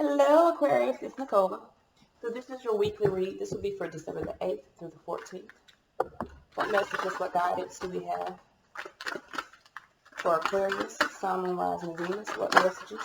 Hello, Aquarius. It's Nicola. So this is your weekly read. This will be for December the 8th through the 14th. What messages, what guidance do we have for Aquarius, Sun, Moon, Rising, and Venus? What messages?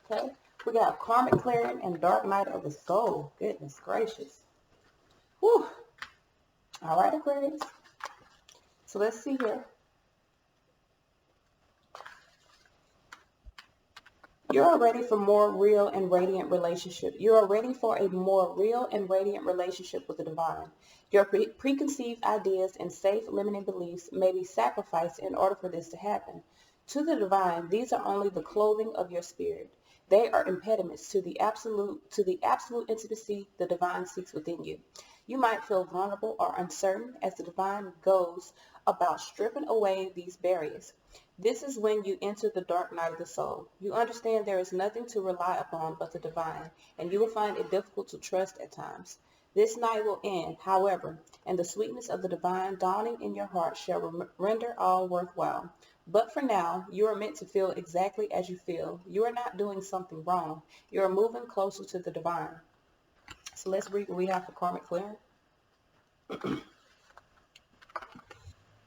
Okay. We got karmic clearing and dark night of the soul. Goodness gracious. Whew. All right, Aquarius. So let's see here. You are ready for more real and radiant relationship. You are ready for a more real and radiant relationship with the divine. Your preconceived ideas and safe limiting beliefs may be sacrificed in order for this to happen. To the divine, these are only the clothing of your spirit. They are impediments to the absolute intimacy the divine seeks within you. You might feel vulnerable or uncertain as the divine goes about stripping away these barriers. This is when you enter the dark night of the soul. You understand there is nothing to rely upon but the divine, and you will find it difficult to trust at times. This night will end, however, and the sweetness of the divine dawning in your heart shall render all worthwhile. But for now, you are meant to feel exactly as you feel. You are not doing something wrong. You are moving closer to the divine. So let's read what we have for karmic clearing.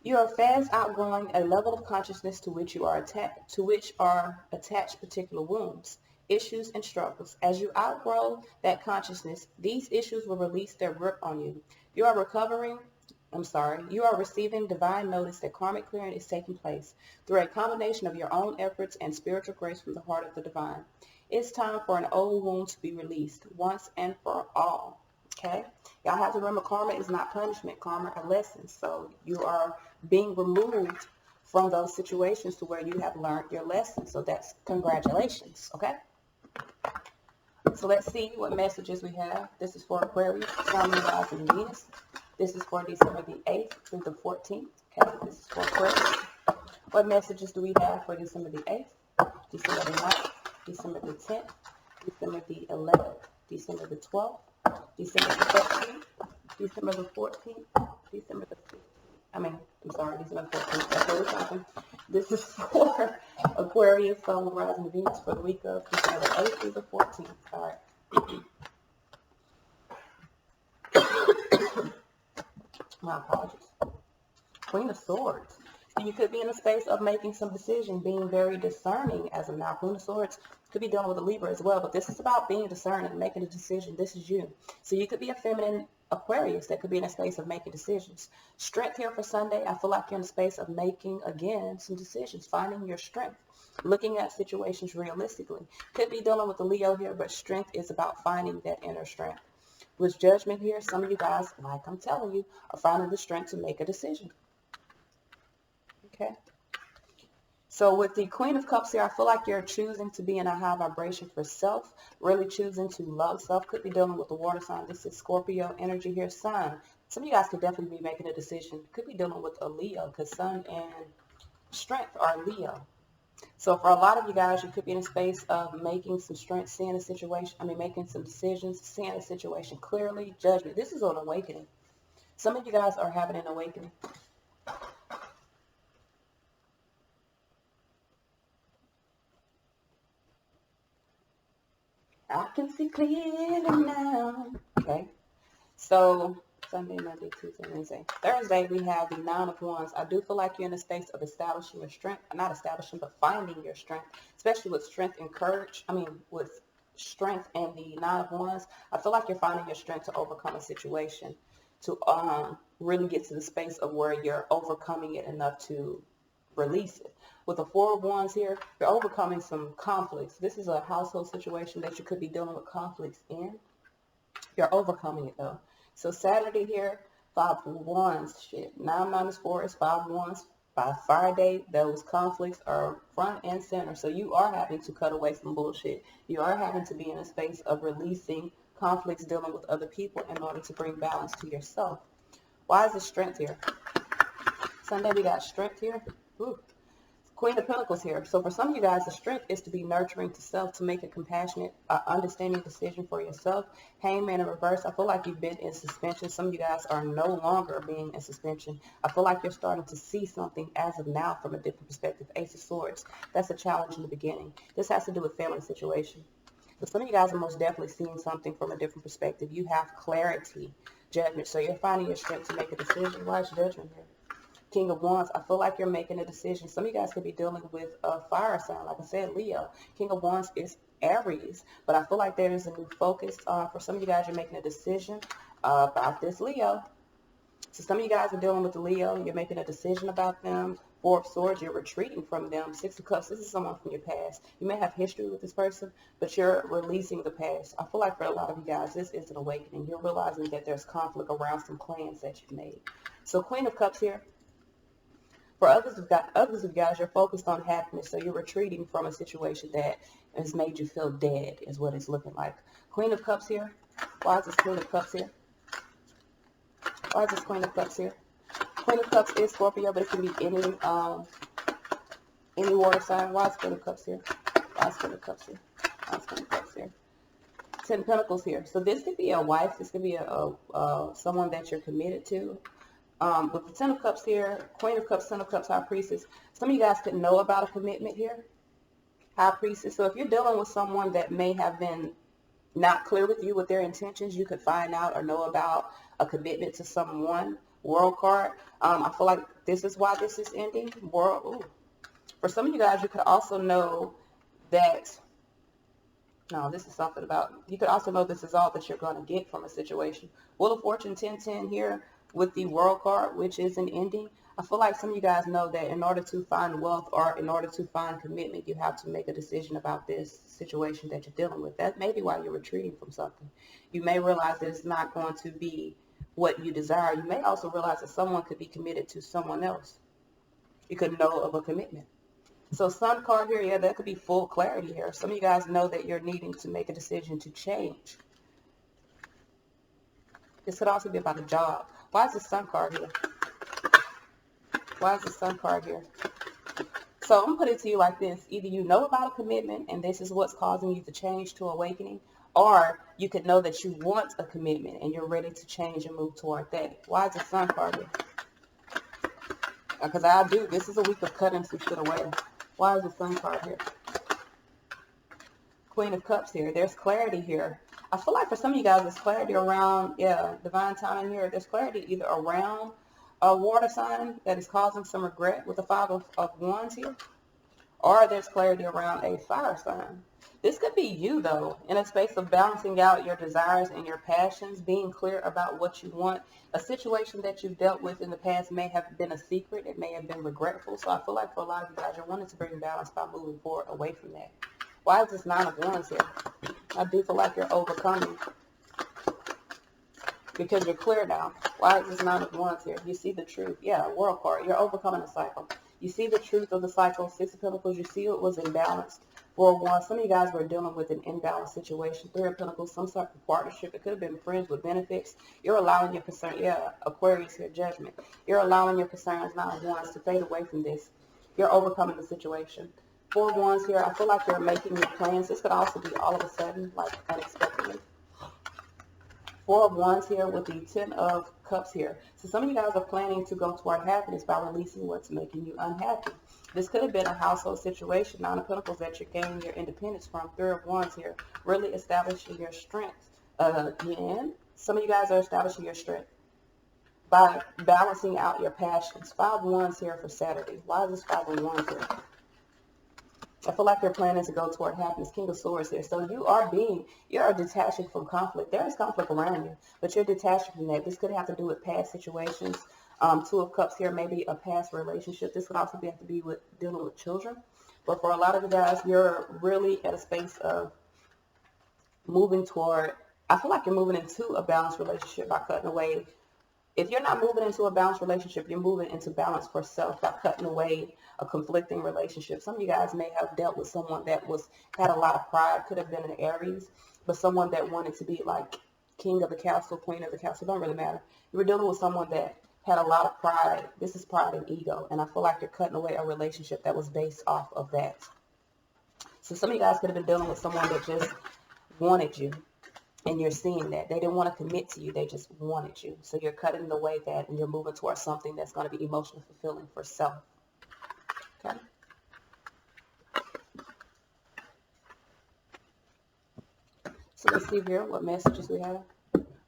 You are fast outgrowing a level of consciousness to which are attached particular wounds, issues, and struggles. As you outgrow that consciousness, these issues will release their grip on you. You are receiving divine notice that karmic clearing is taking place through a combination of your own efforts and spiritual grace from the heart of the divine. It's time for an old wound to be released once and for all. Okay? Y'all have to remember, karma is not punishment. Karma are lessons. So you are being removed from those situations to where you have learned your lesson. So that's congratulations. Okay? So let's see what messages we have. This is for Aquarius, Sun, Moon, Rising, and Venus. This is for December the 8th through the 14th. Okay? This is for Aquarius. What messages do we have for December the 8th, December the 9th, December the 10th, December the 11th, December the 12th, December the 13th, December the 14th, December the 15th. December the 14th. That's what we're talking. This is for Aquarius, Sun, Moon, Rising, and Venus for the week of December the 8th through the 14th. All right. My apologies. Queen of Swords. So you could be in a space of making some decision, being very discerning as of now. Queen of Swords could be dealing with a Libra as well, but this is about being discerning, making a decision. This is you. So you could be a feminine Aquarius that could be in a space of making decisions. Strength here for Sunday. I feel like you're in a space of making, again, some decisions, finding your strength, looking at situations realistically. Could be dealing with the Leo here, but strength is about finding that inner strength. With Judgment here, some of you guys, like I'm telling you, are finding the strength to make a decision. Okay. So with the Queen of Cups here, I feel like you're choosing to be in a high vibration for self, really choosing to love self. Could be dealing with the water sign. This is Scorpio energy here, Sun. Some of you guys could definitely be making a decision. Could be dealing with a Leo because Sun and Strength are Leo. So for a lot of you guys, you could be in a space of making some strength, seeing a situation, making some decisions, seeing a situation clearly, Judgment. This is an awakening. Some of you guys are having an awakening. I can see clearly now. Okay. So Sunday, Monday, Tuesday, Wednesday. Thursday, we have the Nine of Wands. I do feel like you're in a space of establishing your strength. Not establishing, but finding your strength. Especially with strength and courage. With strength and the Nine of Wands. I feel like you're finding your strength to overcome a situation. To really get to the space of where you're overcoming it enough to release it. With the Four of Wands here, you're overcoming some conflicts. This is a household situation that you could be dealing with conflicts in. You're overcoming it though. So Saturday here, 5 of Wands. 9 minus 4 is 5 of Wands. By Friday, those conflicts are front and center. So you are having to cut away some bullshit. You are having to be in a space of releasing conflicts, dealing with other people in order to bring balance to yourself. Why is the strength here? Sunday we got strength here. Ooh. Queen of Pentacles here. So for some of you guys, the strength is to be nurturing to self, to make a compassionate, understanding decision for yourself. Hangman in reverse. I feel like you've been in suspension. Some of you guys are no longer being in suspension. I feel like you're starting to see something as of now from a different perspective. Ace of Swords. That's a challenge in the beginning. This has to do with family situation. So some of you guys are most definitely seeing something from a different perspective. You have clarity, judgment. So you're finding your strength to make a decision. Why is judgment here? King of Wands, I feel like you're making a decision. Some of you guys could be dealing with a fire sign. Like I said, Leo. King of Wands is Aries. But I feel like there is a new focus. For some of you guys, you're making a decision about this Leo. So some of you guys are dealing with the Leo. You're making a decision about them. Four of Swords, you're retreating from them. Six of Cups, this is someone from your past. You may have history with this person, but you're releasing the past. I feel like for a lot of you guys, this is an awakening. You're realizing that there's conflict around some plans that you've made. So Queen of Cups here. For others of you guys, you're focused on happiness, so you're retreating from a situation that has made you feel dead, is what it's looking like. Queen of Cups here. Why is this Queen of Cups here? Why is this Queen of Cups here? Queen of Cups is Scorpio, but it can be any water sign. Why is Queen of Cups here? Why is Queen of Cups here? Why is Queen of Cups here? Ten of Pentacles here. So this could be a wife. This could be someone that you're committed to. With the Ten of Cups here, Queen of Cups, Ten of Cups, High Priestess. Some of you guys could know about a commitment here. High Priestess. So if you're dealing with someone that may have been not clear with you with their intentions, you could find out or know about a commitment to someone. World card. I feel like this is why this is ending. World. Ooh. For some of you guys, you could also know that. No, this is something about. You could also know this is all that you're going to get from a situation. Wheel of Fortune 1010 here with the World card, which is an ending. I feel like some of you guys know that in order to find wealth or in order to find commitment, you have to make a decision about this situation that you're dealing with. That may be why you're retreating from something. You may realize that it's not going to be what you desire. You may also realize that someone could be committed to someone else. You could know of a commitment. So Sun card here, yeah, that could be full clarity here. Some of you guys know that you're needing to make a decision to change. This could also be about a job. Why is the Sun card here? Why is the Sun card here? So I'm going to put it to you like this. Either you know about a commitment and this is what's causing you to change to awakening, or you could know that you want a commitment and you're ready to change and move toward that. Why is the Sun card here? Because I do. This is a week of cutting some shit away. Why is the Sun card here? Queen of Cups here. There's clarity here. I feel like for some of you guys, there's clarity around, divine timing here. There's clarity either around a water sign that is causing some regret with the Five of Wands here, or there's clarity around a fire sign. This could be you, though, in a space of balancing out your desires and your passions, being clear about what you want. A situation that you've dealt with in the past may have been a secret. It may have been regretful. So I feel like for a lot of you guys, you're wanting to bring balance by moving forward away from that. Why is this Nine of Wands here? I do feel like you're overcoming because you're clear now. Why is this Nine of Wands here? You see the truth. Yeah, World card. You're overcoming a cycle. You see the truth of the cycle. Six of Pentacles. You see it was imbalanced. Four of Wands. Some of you guys were dealing with an imbalanced situation. Three of Pentacles. Some sort of partnership. It could have been friends with benefits. You're allowing your concern. Yeah, Aquarius here. Judgment. You're allowing your concerns, Nine of Wands, to fade away from this. You're overcoming the situation. Four of Wands here. I feel like you're making your plans. This could also be all of a sudden, like unexpectedly. Four of Wands here with the Ten of Cups here. So some of you guys are planning to go toward happiness by releasing what's making you unhappy. This could have been a household situation, Nine of Pentacles, that you're gaining your independence from. Three of Wands here, really establishing your strength. Again, some of you guys are establishing your strength by balancing out your passions. Five of Wands here for Saturday. Why is this Five of Wands here? I feel like you're planning to go toward happiness. King of Swords here. So you are detaching from conflict. There is conflict around you, but you're detaching from that. This could have to do with past situations. Two of Cups here, maybe a past relationship. This could also have to be with dealing with children. But for a lot of you guys, you're really at a space of moving toward, I feel like you're moving into a balanced relationship by cutting away. If you're not moving into a balanced relationship, you're moving into balance for self by cutting away a conflicting relationship. Some of you guys may have dealt with someone that had a lot of pride, could have been an Aries, but someone that wanted to be like king of the castle, queen of the castle, don't really matter. You were dealing with someone that had a lot of pride. This is pride and ego, and I feel like you're cutting away a relationship that was based off of that. So some of you guys could have been dealing with someone that just wanted you. And you're seeing that. They didn't want to commit to you. They just wanted you. So you're cutting away that and you're moving towards something that's going to be emotionally fulfilling for self. Okay? So let's see here what messages we have.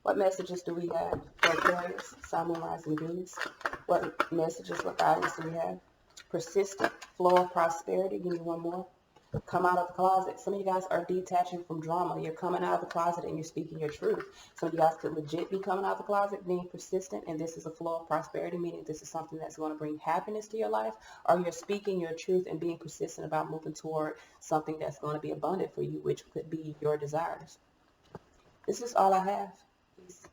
What messages do we have for Aquarius, Sun, Moon, Rising, Venus? What messages, what guidance do we have? Persistent flow of prosperity. Give me one more. Come out of the closet. Some of you guys are detaching from drama. You're coming out of the closet and you're speaking your truth. Some of you guys could legit be coming out of the closet, being persistent, and this is a flow of prosperity, meaning this is something that's going to bring happiness to your life, or you're speaking your truth and being persistent about moving toward something that's going to be abundant for you, which could be your desires. This is all I have. Peace.